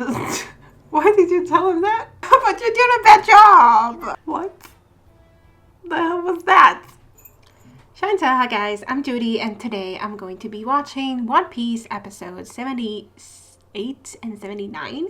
Why did you tell him that? But you're doing a bad job! What the hell was that? Show-and-tell, hi guys, I'm Judy, and today I'm going to be watching One Piece episodes 78 and 79.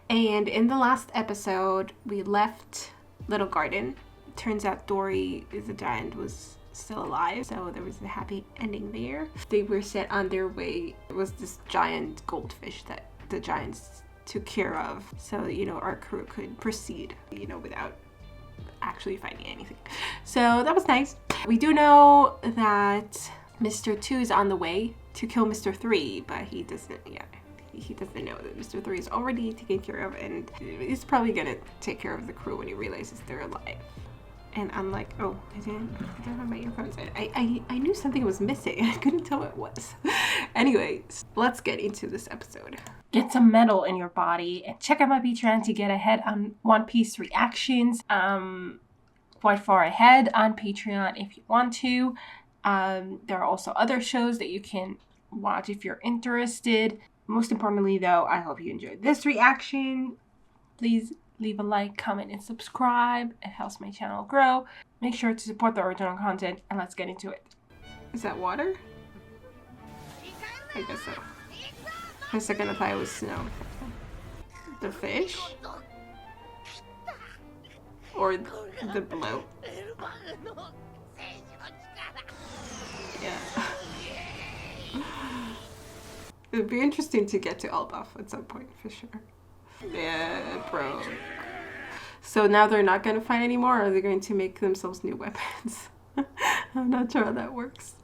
And in the last episode, we left Little Garden. Turns out Dory, the giant, was still alive, so there was a happy ending there. They were set on their way. It was this giant goldfish that the giants took care of, so our crew could proceed without actually fighting anything. So that was nice. We do know that Mr. 2 is on the way to kill Mr. 3, but he doesn't know that Mr. 3 is already taken care of, and he's probably gonna take care of the crew when he realizes they're alive. And I'm like, oh, I don't have my earphones in. I knew something was missing. I couldn't tell what it was. Anyways, let's get into this episode. Get some metal in your body and check out my Patreon to get ahead on One Piece reactions. Quite far ahead on Patreon if you want to. There are also other shows that you can watch if you're interested. Most importantly, though, I hope you enjoyed this reaction. Please leave a like, comment, and subscribe. It helps my channel grow. Make sure to support the original content, and let's get into it. Is that water? I guess so. For a second I thought it was snow. The fish? Or the bloat? Yeah. It would be interesting to get to Elbaf at some point, for sure. Yeah, bro. So now they're not going to fight anymore, or are they going to make themselves new weapons? I'm not sure how that works.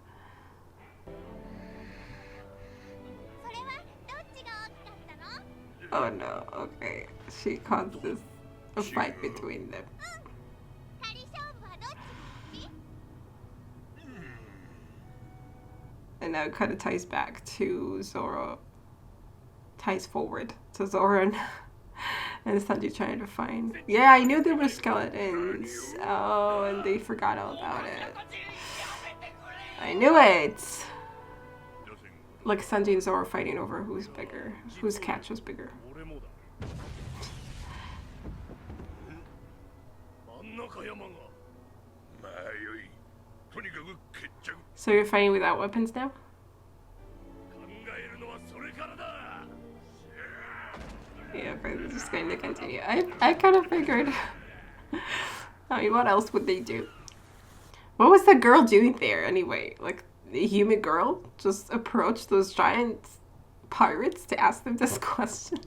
Oh no, okay. She caused this a fight between them. And now it kind of ties back to Zoro. Ties forward to Zoro and Sanji trying to find. Yeah, I knew there were skeletons. Oh, and they forgot all about it. I knew it! Like Sanji and Zoro fighting over who's bigger, whose catch was bigger. So you're fighting without weapons now? Yeah, but it's just going to continue. I kind of figured. I mean, what else would they do? What was the girl doing there anyway? Like, the human girl just approached those giant pirates to ask them this question?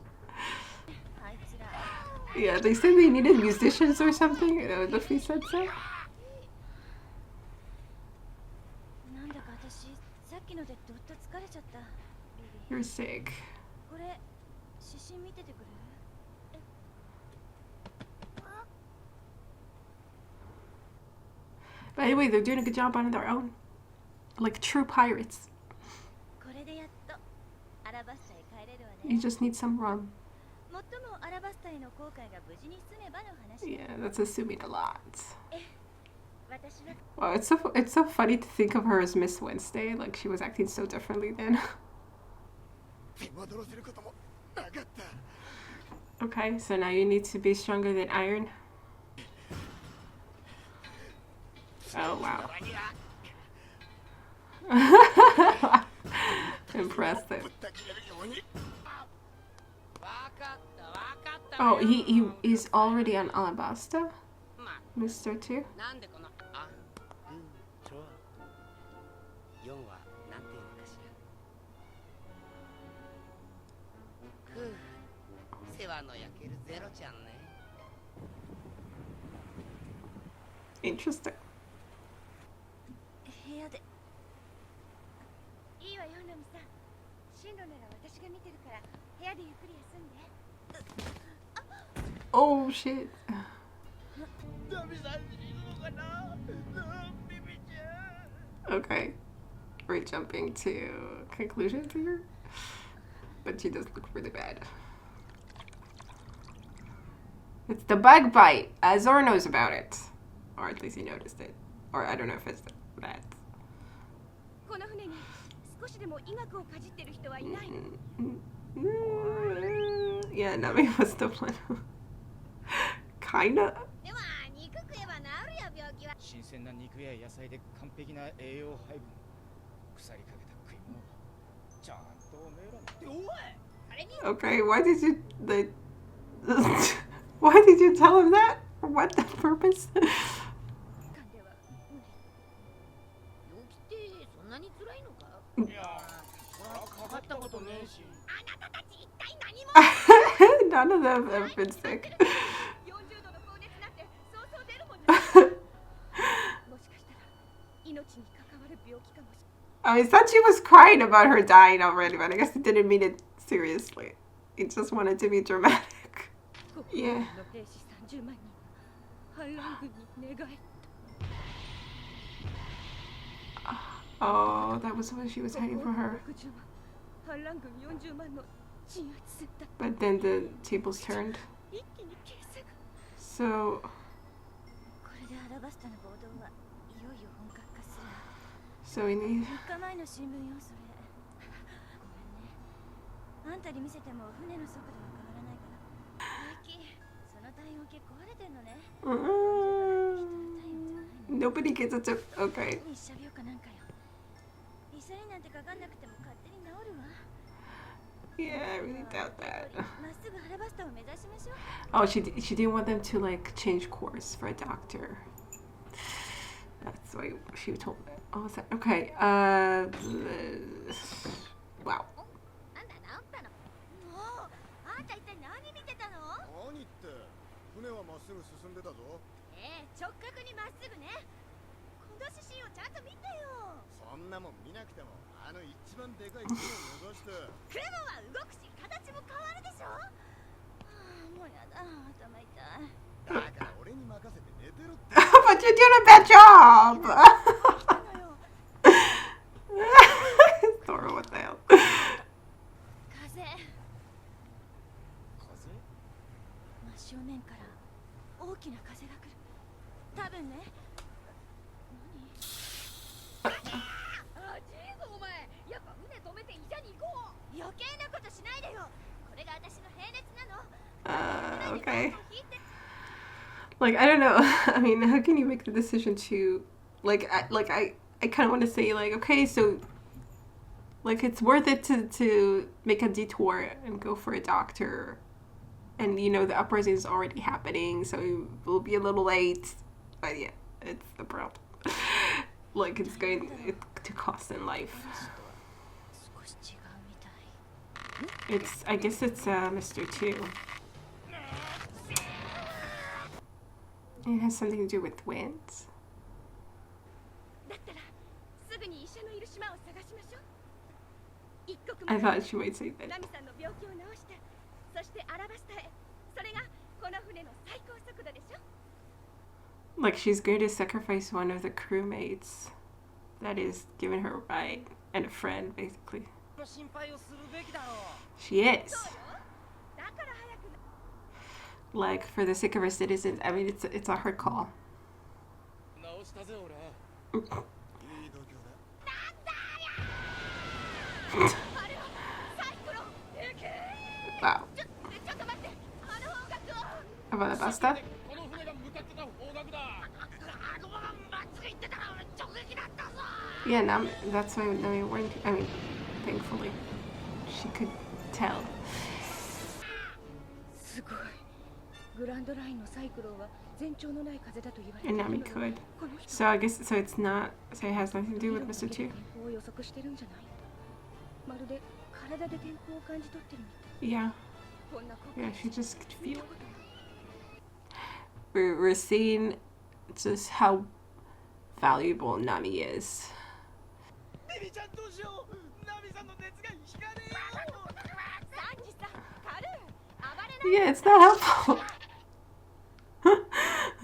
Yeah, they said they needed musicians or something. Luffy said so. You're sick. By the way, they're doing a good job on their own. Like true pirates. You just need some rum. Yeah, that's assuming a lot. Well, it's so funny to think of her as Miss Wednesday. Like, she was acting so differently then. Okay, so now you need to be stronger than iron. Oh, wow. Impressive. Oh, he's already on alabasta? Mr. 2? Interesting. Oh shit. Okay. We're jumping to conclusions here. But she does look really bad. It's the bug bite. Zoro knows about it. Or at least he noticed it. Or I don't know if it's that. Yeah, Nami was the one who kinda. では肉食えば治るよ病気は。新鮮な肉や野菜で完璧な栄養配分。腐りかけた食い物。ちゃんとおめえらっておい。 Okay, why did you like? Why did you tell him that? For what purpose? 病気ってそんなに辛いのか？いや、かかったことねえし。あなたたち一体何者？ None of them have been sick. 40度の高熱なんてそうそう出るもんじゃない。もしかしたら命に関わる病気かもしれない。 I thought she was crying about her dying already, but I guess it didn't mean it seriously. It just wanted to be dramatic. Yeah. Oh, that was what she was hiding from her. But then the tables turned. So... So we need... あんたに見せても船の速度は変わらないから。その体温計壊れてんのね。Nobody gets it to... Okay. 日射病かなんかよ。医者になんてかかんなくても勝手に治るわ。 Yeah, I really doubt that. まっすぐアラバスタを目指しましょう。 Oh, she didn't want them to like change course for a doctor. That's why she told me. Oh, is that okay? Wow. なんだ治ったの？もうあんた一体何見てたの？何って船はまっすぐ進んでたぞ。直角にまっすぐね。この指針をちゃんと見てよ。そんなもん見なくてもあの一番でかい雲を目指して。雲は動くし形も変わるでしょ。もうやだ頭痛い。だから俺に任せて寝てろって。But you're doing a bad job. Zoro, what the hell? 風。真正面から大きな風が来る。多分ね。何？あ、ジーズお前。やっぱ船止めて医者に行こう。余計なことしないでよ。これが私の平熱なの。Okay. Like, I don't know. I mean, how can you make the decision to, I kind of want to say, like, okay, so, like, it's worth it to make a detour and go for a doctor. And, you know, the uprising is already happening, so it will be a little late. But yeah, it's the problem. Like, it's going to cost in life. I guess it's Mr. 2. It has something to do with winds. I thought she might say that. Like she's going to sacrifice one of the crewmates that is giving her a ride and a friend, basically. She is. Like for the sake of her citizens. I mean, it's a hard call. Wow. Alabasta? Yeah, Nami, that's why Nami warned. I mean, thankfully, she could tell. And Nami could. So I guess it's not. So it has nothing to do with Mr. 2. Yeah. Yeah, she just could feel it. We're seeing just how valuable Nami is. Yeah, it's not helpful.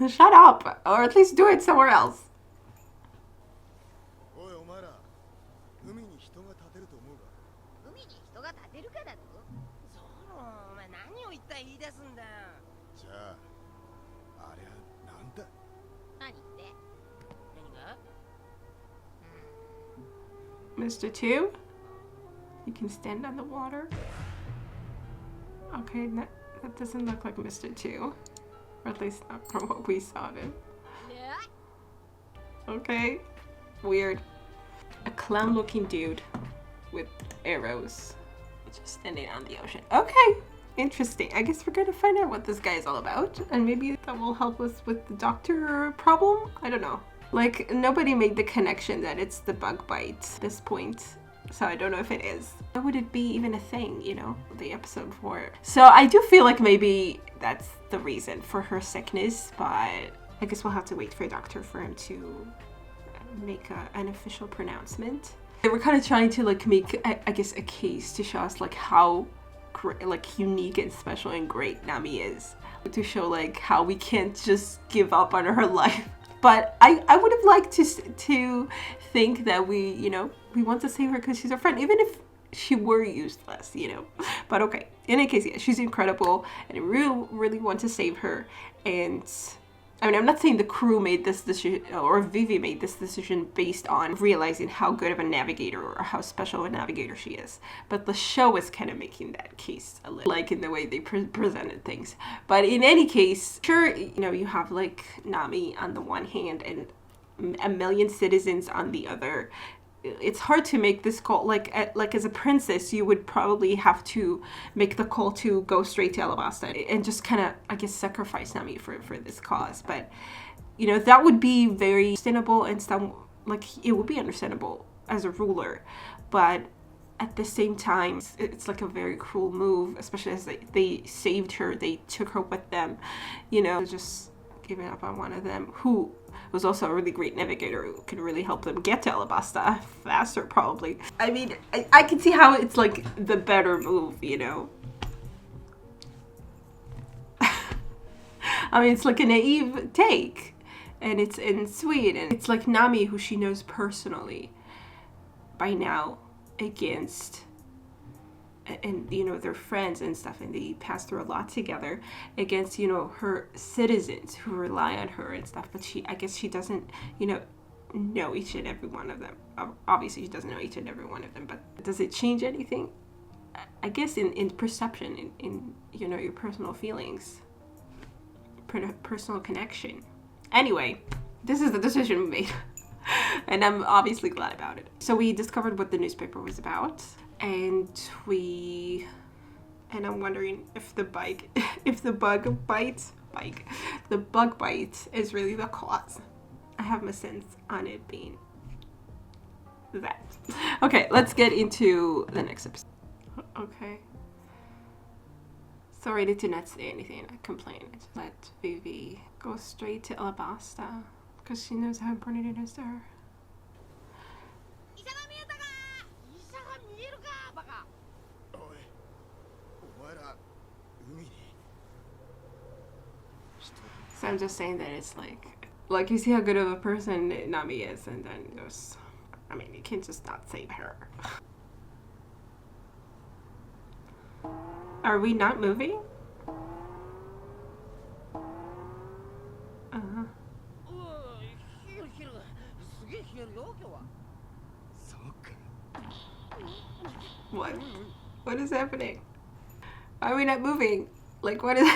Shut up, or at least do it somewhere else. Mr. 2? You can stand on the water? Okay, that doesn't look like Mr. 2. Or at least not from what we saw of him. Okay. Weird. A clown-looking dude with arrows. Just standing on the ocean. Okay. Interesting. I guess we're gonna find out what this guy is all about. And maybe that will help us with the doctor problem? I don't know. Like, nobody made the connection that it's the bug bite at this point. So I don't know if it is. How would it be even a thing, you know, the episode 4? So I do feel like maybe that's the reason for her sickness, but I guess we'll have to wait for a doctor for him to make an official pronouncement. They were kind of trying to like make, I guess, a case to show us like how like unique and special and great Nami is. To show like how we can't just give up on her life. But I would have liked to think that we, you know, we want to save her because she's our friend, even if she were useless, you know. But okay, in any case, yeah, she's incredible, and I really want to save her. And I mean, I'm not saying the crew made this decision or Vivi made this decision based on realizing how good of a navigator or how special of a navigator she is. But the show is kind of making that case a little, like in the way they presented things. But in any case, sure, you know, you have like Nami on the one hand and a million citizens on the other. It's hard to make this call. Like as a princess, you would probably have to make the call to go straight to Alabasta and just kind of, I guess, sacrifice Nami for this cause. But, you know, that would be very understandable and some, like, it would be understandable as a ruler. But at the same time, it's like a very cruel move, especially as they saved her. They took her with them, you know, just giving up on one of them who was also a really great navigator who could really help them get to Alabasta faster, probably. I mean, I can see how it's like the better move, you know. I mean, it's like a naive take, and it's sweet, and it's like Nami, who she knows personally by now, against, and you know, they're friends and stuff, and they pass through a lot together, against, you know, her citizens who rely on her and stuff. But I guess she doesn't, you know each and every one of them. Obviously she doesn't know each and every one of them, but does it change anything? I guess in perception, in you know, your personal feelings, personal connection. Anyway, this is the decision we made. And I'm obviously glad about it. So we discovered what the newspaper was about. And I'm wondering if the bug bite is really the cause. I have my sense on it being that. Okay, let's get into the next episode. Okay. Sorry to not say anything. I complain. I just let Vivi go straight to Alabasta because she knows how important it is to her. So I'm just saying that it's like you see how good of a person Nami is, and then there's, I mean, you can't just not save her. Are we not moving? What? What is happening? Why are we not moving? Like, what is...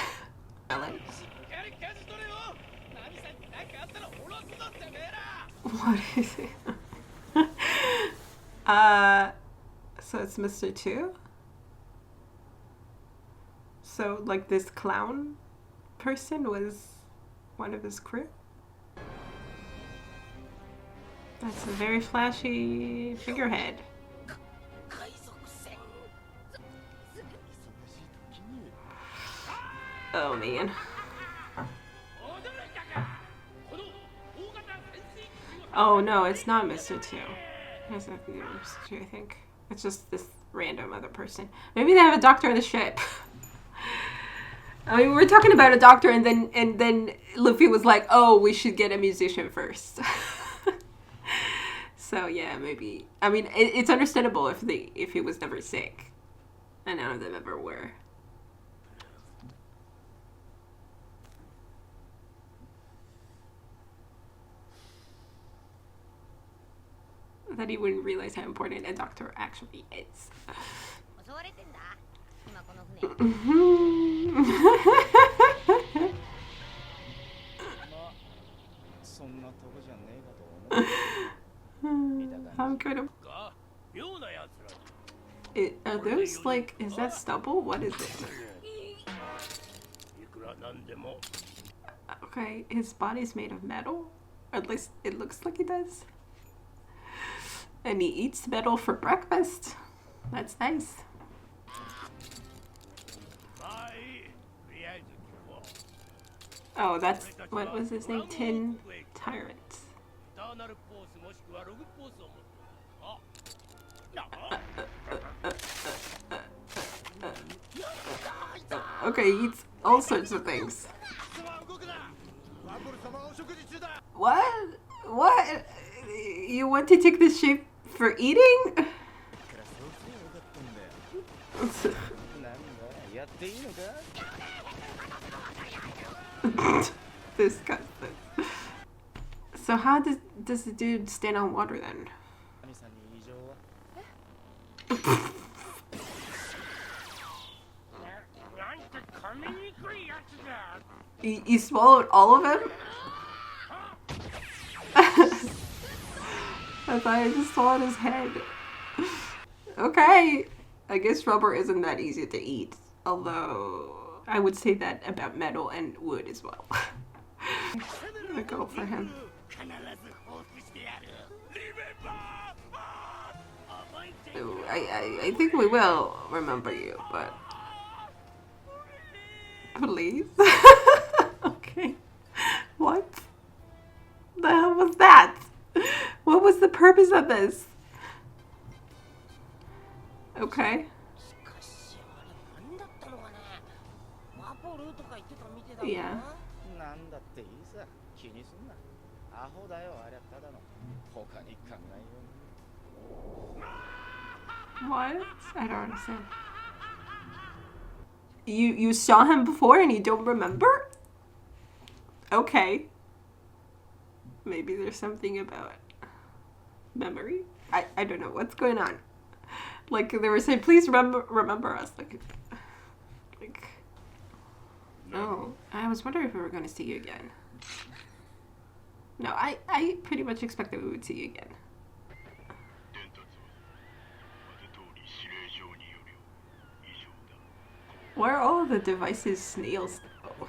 What is it? So it's Mr. 2? So, like, this clown person was one of his crew? That's a very flashy figurehead. Oh, man. Oh, no, it's not Mr. 2. It has nothing to do with Mr. 2, I think. It's just this random other person. Maybe they have a doctor on the ship. I mean, we're talking about a doctor, and then Luffy was like, "Oh, we should get a musician first." So yeah, maybe. I mean, it's understandable if he was never sick, and none of them ever were. That he wouldn't realize how important a doctor actually is. 今この船 そんなとこじゃねえかと思う。 How good of it, are those like, is that stubble? What is it? Okay, his body's made of metal, or at least it looks like he does. And he eats metal for breakfast. That's nice. Oh, that's, what was his name? Tin Tyrant. Okay, he eats all sorts of things. What? What? You want to take this shape for eating? Disgusting. So how does the dude stand on water then? You swallowed all of him? I thought I just swallowed his head. Okay. I guess rubber isn't that easy to eat. Although, I would say that about metal and wood as well. I go for him. Ooh, I think we will remember you, but... Please? Okay. What? The hell was that? What was the purpose of this? Okay. Yeah. What? I don't understand. You saw him before and you don't remember? Okay. Maybe there's something about memory. I don't know what's going on. Like they were saying, please remember us. Like. Oh, I was wondering if we were going to see you again. No, I pretty much expected we would see you again. Where are all the devices snails though?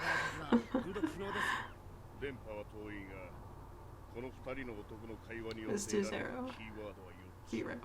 Let's do Zoro. Zero.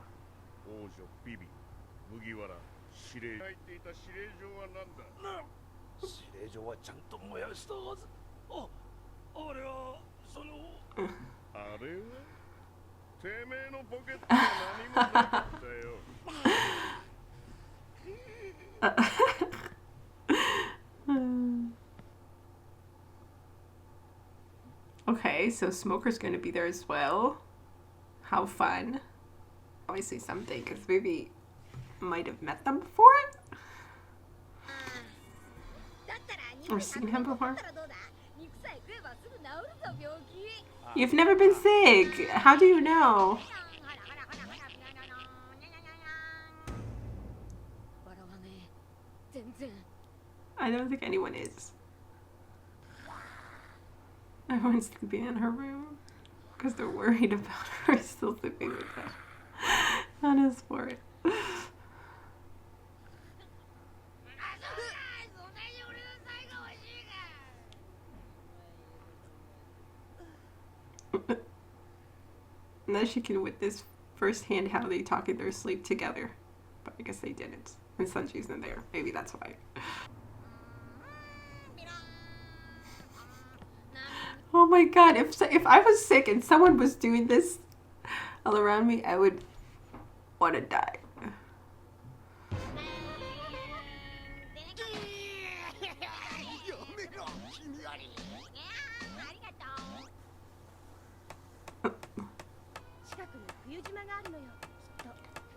Okay, so Smoker's gonna be there as well. How fun. Obviously something, because maybe might have met them before? Or seen him before? You've never been sick! How do you know? I don't think anyone is. Everyone's sleeping in her room because they're worried about her still sleeping with them on his board. Now she can witness firsthand how they talk in their sleep together. But I guess they didn't. And Sanji's in there. Maybe that's why. Oh my god, if I was sick and someone was doing this all around me, I would want to die.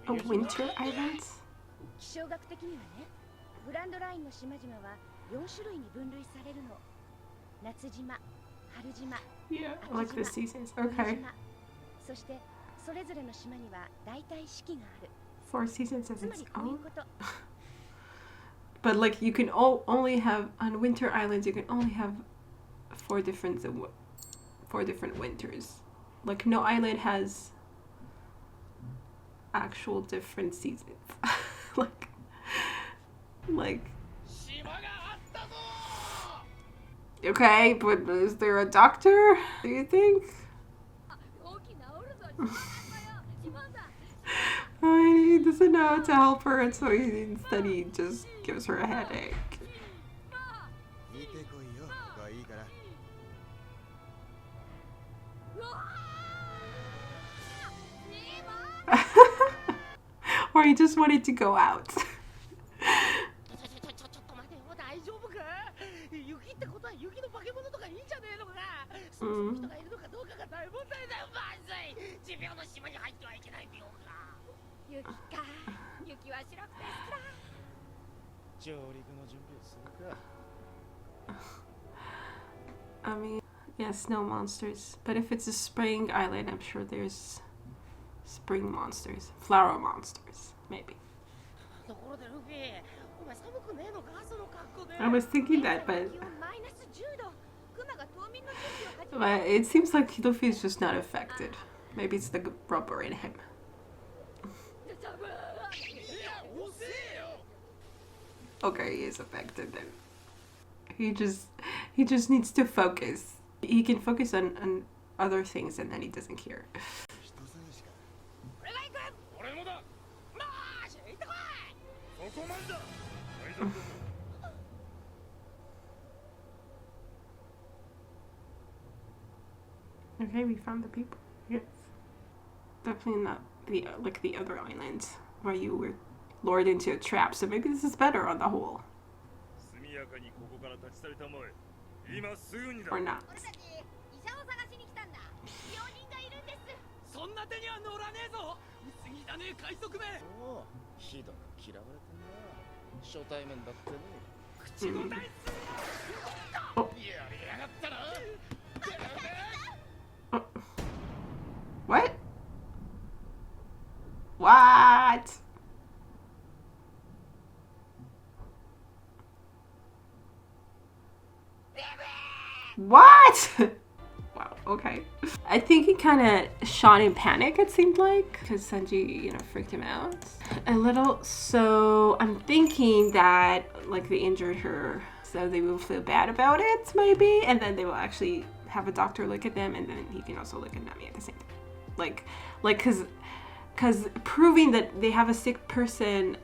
A winter island? Yeah, like the seasons. Okay. 4 seasons of its own? But like you can only have on winter islands, you can only have four different winters. Like no island has actual different seasons. like okay, but is there a doctor, do you think? He doesn't know how to help her, and so instead he just gives her a headache. Or he just wanted to go out. I mean, yeah, snow monsters. But if it's a spring island, I'm sure there's spring monsters. Flower monsters, maybe. I was thinking that, but it seems like Luffy is just not affected. Maybe it's the rubber in him. Okay, he is affected then. He just needs to focus. He can focus on other things and then he doesn't care. Okay, we found the people. Yes. Definitely not the other islands where you were lured into a trap, so maybe this is better on the whole. Or not. Oh. Oh. What? What? What? Wow, okay. I think he kind of shot in panic, it seemed like, because Sanji, freaked him out a little. So I'm thinking that, like, they injured her, so they will feel bad about it, maybe, and then they will actually have a doctor look at them, and then he can also look at Nami at the same time. Like, because proving that they have a sick person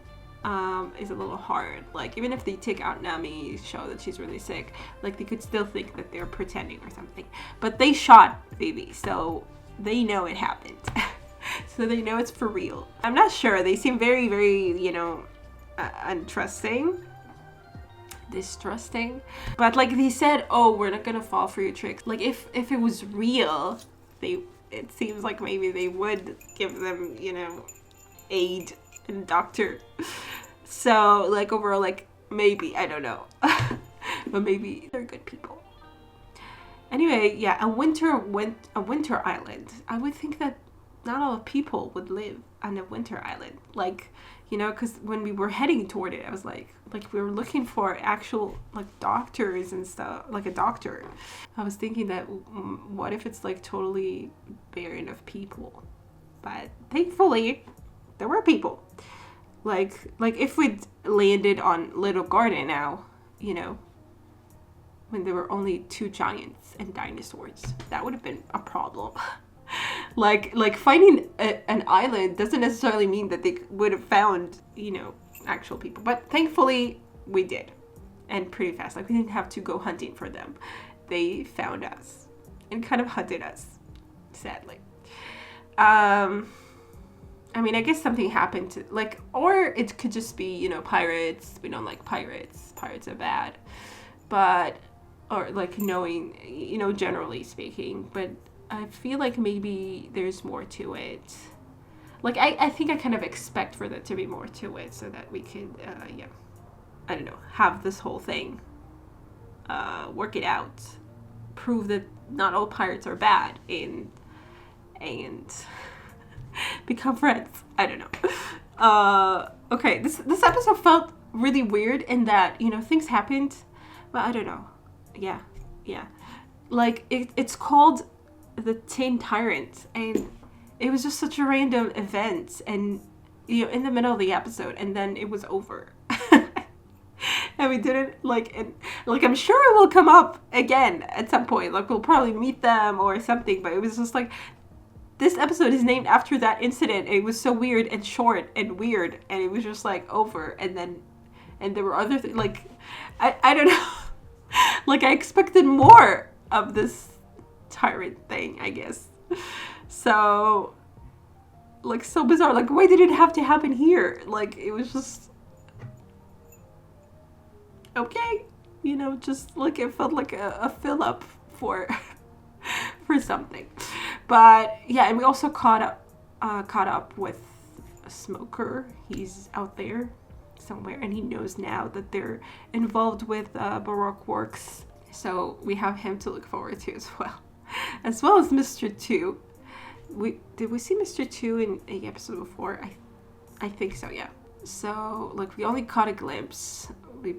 is a little hard. Like, even if they take out Nami, show that she's really sick, like, they could still think that they're pretending or something. But they shot Baby, so they know it happened. So they know it's for real. I'm not sure. They seem very, very, untrusting. Distrusting. But, like, they said, oh, we're not gonna fall for your tricks. Like, if it was real, it seems like maybe they would give them, aid and doctor. So, like, overall, like, maybe, I don't know. But maybe they're good people. Anyway, yeah, a winter island. I would think that not all people would live on a winter island. Like, because when we were heading toward it, I was like we were looking for actual, like, doctors and stuff, like a doctor. I was thinking that, what if it's, like, totally barren of people? But thankfully, there were people. Like if we'd landed on Little Garden now, when there were only 2 giants and dinosaurs, that would have been a problem. like finding an island doesn't necessarily mean that they would have found, actual people. But thankfully, we did. And pretty fast. Like, we didn't have to go hunting for them. They found us and kind of hunted us, sadly. I mean, I guess something happened to, like, or it could just be, pirates. We don't like pirates. Pirates are bad. But, or, like, knowing, generally speaking. But I feel like maybe there's more to it. Like, I think I kind of expect for there to be more to it so that we could, I don't know, have this whole thing, work it out, prove that not all pirates are bad, and become friends. I don't know. Okay, this episode felt really weird in that, you know, things happened, but I don't know. Yeah. Like, it's called the Tin Tyrant, and it was just such a random event, and, you know, in the middle of the episode, and then it was over. And we didn't, like, I'm sure it will come up again at some point. Like, we'll probably meet them or something, but it was just like, this episode is named after that incident. It was so weird and short and weird, and it was just like over, and there were other things, like, I don't know. Like, I expected more of this tyrant thing, I guess. So, like, so bizarre. Like, why did it have to happen here? Like, it was just, okay, you know, just like it felt like a fill up for something. But yeah, and we also caught up with a smoker. He's out there somewhere, and he knows now that they're involved with Baroque works, so we have him to look forward to as well as Mr. 2. Did we see Mr. 2 in the episode before? I think so, yeah. So, like, we only caught a glimpse. We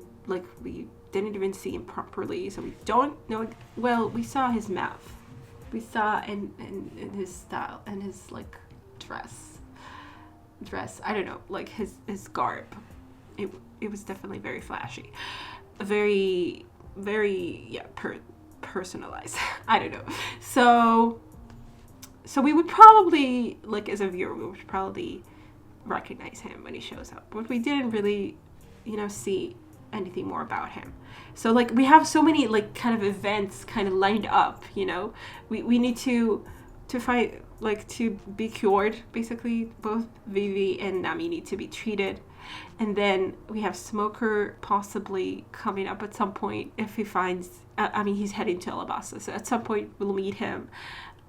didn't even see him properly, so we don't know. Well, we saw his mouth. We saw in his style and his, like, dress. I don't know, like his garb. It was definitely very flashy, very personalized. I don't know. So we would probably, like, as a viewer, we would probably recognize him when he shows up, but we didn't really, you know, see anything more about him. So, like, we have so many, like, kind of events kind of lined up, you know. We need to find, like, to be cured, basically. Both Vivi and Nami need to be treated, and then we have Smoker possibly coming up at some point if he finds, I mean, he's heading to Alabasta, so at some point we'll meet him.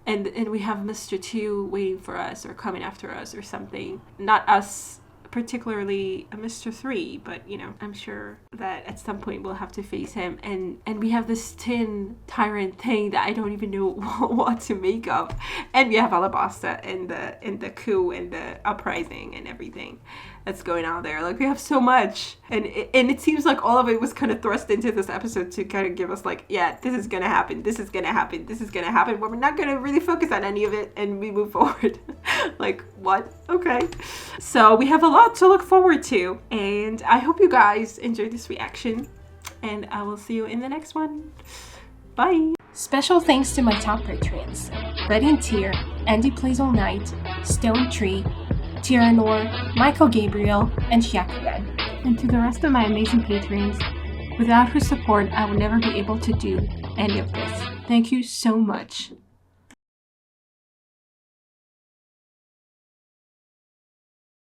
And we have Mr. 2 waiting for us or coming after us or something. Not us particularly Mr. 3, but, you know, I'm sure that at some point we'll have to face him. And we have this tin tyrant thing that I don't even know what to make of. And we have Alabasta and the coup and the uprising and everything that's going on there. Like, we have so much, and it seems like all of it was kind of thrust into this episode to kind of give us, like, yeah, this is gonna happen, but we're not gonna really focus on any of it, and we move forward. Like, what? Okay. So we have a lot to look forward to, and I hope you guys enjoyed this reaction, and I will see you in the next one. Bye. Special thanks to my top patrons: Radiant Tier, Andy Plays All Night, Stone Tree, Tyrannor, Michael Gabriel, and Shakugan. And to the rest of my amazing patrons, without whose support I would never be able to do any of this. Thank you so much.